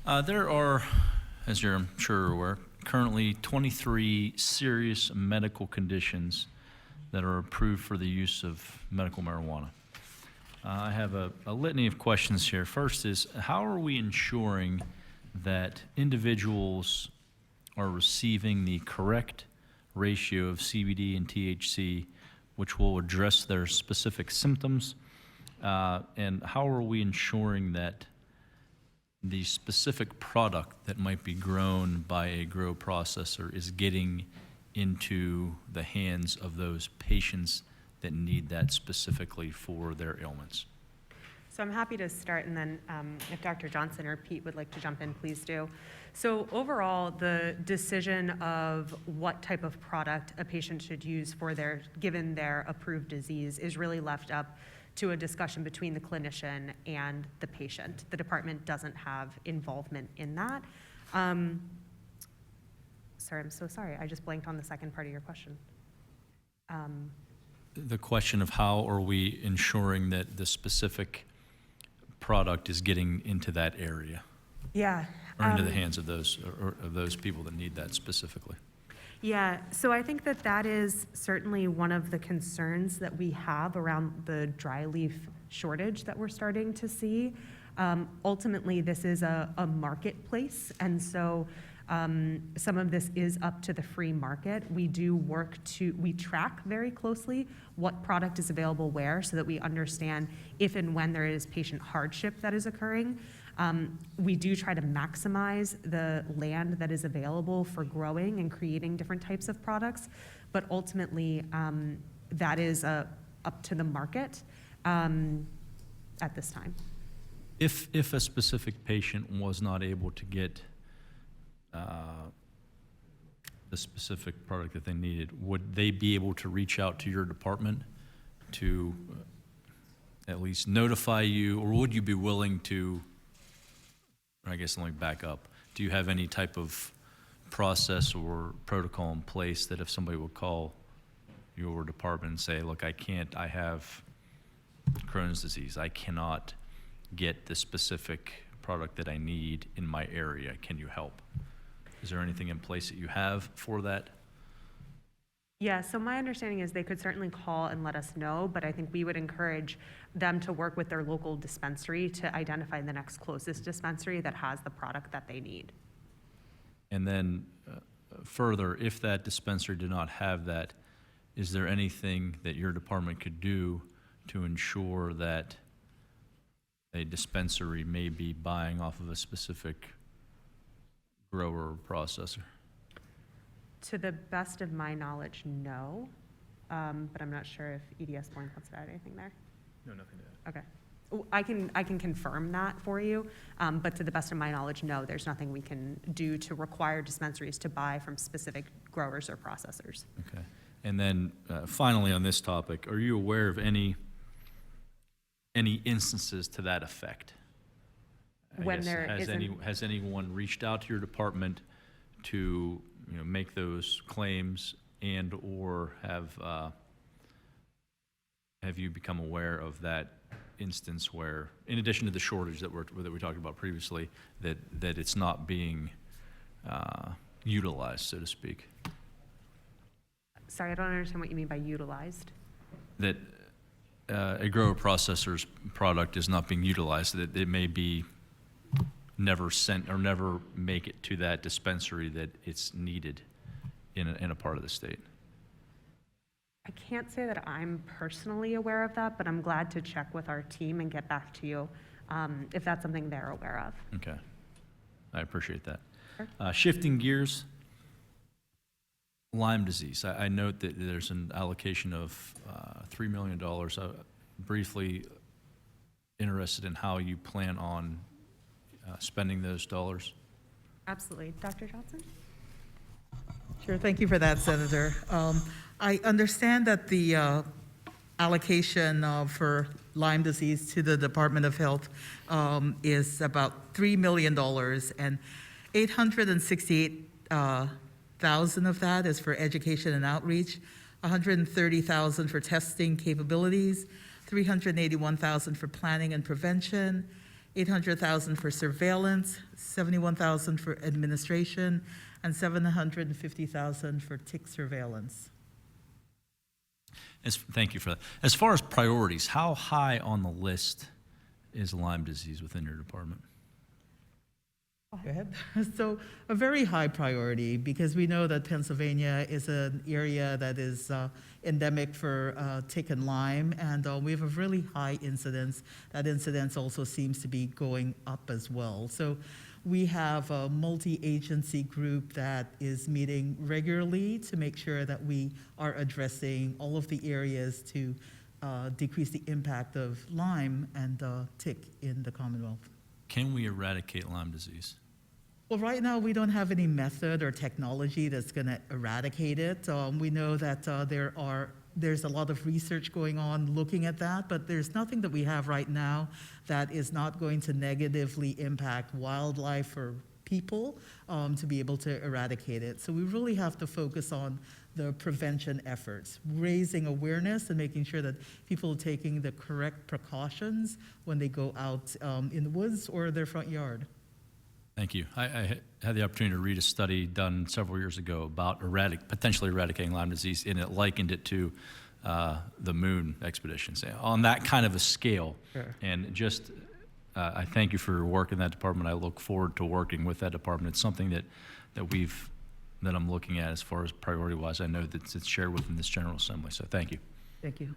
There are, as you're I'm sure aware, currently 23 serious medical conditions that are approved for the use of medical marijuana. I have a litany of questions here. First is, how are we ensuring that individuals are receiving the correct ratio of CBD and THC, which will address their specific symptoms? And how are we ensuring that the specific product that might be grown by a grow processor is getting into the hands of those patients that need that specifically for their ailments? So I'm happy to start, and then if Dr. Johnson or Pete would like to jump in, please do. So overall, the decision of what type of product a patient should use for given their approved disease is really left up to a discussion between the clinician and the patient. The department doesn't have involvement in that. Sorry, I'm so sorry. I just blanked on the second part of your question. The question of how are we ensuring that the specific product is getting into that area? Yeah. Or into the hands of those people that need that specifically? Yeah, so I think that is certainly one of the concerns that we have around the dry leaf shortage that we're starting to see. Ultimately, this is a marketplace, and so some of this is up to the free market. We track very closely what product is available where so that we understand if and when there is patient hardship that is occurring. We do try to maximize the land that is available for growing and creating different types of products, but ultimately that is up to the market at this time. If a specific patient was not able to get the specific product that they needed, would they be able to reach out to your department to at least notify you, or would you be willing to, I guess let me back up, do you have any type of process or protocol in place that if somebody would call your department and say, look, I have Crohn's disease, I cannot get the specific product that I need in my area, can you help? Is there anything in place that you have for that? Yeah, so my understanding is they could certainly call and let us know, but I think we would encourage them to work with their local dispensary to identify the next closest dispensary that has the product that they need. And then further, if that dispensary did not have that, is there anything that your department could do to ensure that a dispensary may be buying off of a specific grower or processor? To the best of my knowledge, no, but I'm not sure if EDS Bourne wants to add anything there. No, nothing to add. Okay. I can confirm that for you, but to the best of my knowledge, no, there's nothing we can do to require dispensaries to buy from specific growers or processors. Okay. And then finally on this topic, are you aware of any instances to that effect? Has anyone reached out to your department to make those claims, and or have you become aware of that instance where, in addition to the shortage that we talked about previously, that it's not being utilized, so to speak? Sorry, I don't understand what you mean by utilized. That a grower processor's product is not being utilized, that it may be never sent or never make it to that dispensary that it's needed in a part of the state. I can't say that I'm personally aware of that, but I'm glad to check with our team and get back to you if that's something they're aware of. Okay, I appreciate that. Sure. Shifting gears, Lyme disease. I note that there's an allocation of $3 million. Briefly interested in how you plan on spending those dollars. Absolutely. Dr. Johnson? Sure, thank you for that, Senator. I understand that the allocation for Lyme disease to the Department of Health is about $3 million, and $868,000 of that is for education and outreach, $130,000 for testing capabilities, $381,000 for planning and prevention, $800,000 for surveillance, $71,000 for administration, and $750,000 for tick surveillance. Thank you for that. As far as priorities, how high on the list is Lyme disease within your department? Go ahead. So a very high priority, because we know that Pennsylvania is an area that is endemic for tick and Lyme, and we have a really high incidence. That incidence also seems to be going up as well. So we have a multi-agency group that is meeting regularly to make sure that we are addressing all of the areas to decrease the impact of Lyme and tick in the Commonwealth. Can we eradicate Lyme disease? Well, right now, we don't have any method or technology that's going to eradicate it. We know that there's a lot of research going on looking at that, but there's nothing that we have right now that is not going to negatively impact wildlife or people to be able to eradicate it. So we really have to focus on the prevention efforts, raising awareness and making sure that people are taking the correct precautions when they go out in the woods or their front yard. Thank you. I had the opportunity to read a study done several years ago about potentially eradicating Lyme disease, and it likened it to the moon expeditions on that kind of a scale. Sure. And just, I thank you for your work in that department. I look forward to working with that department. It's something that I'm looking at as far as priority-wise. I know that it's shared within this General Assembly, so thank you. Thank you.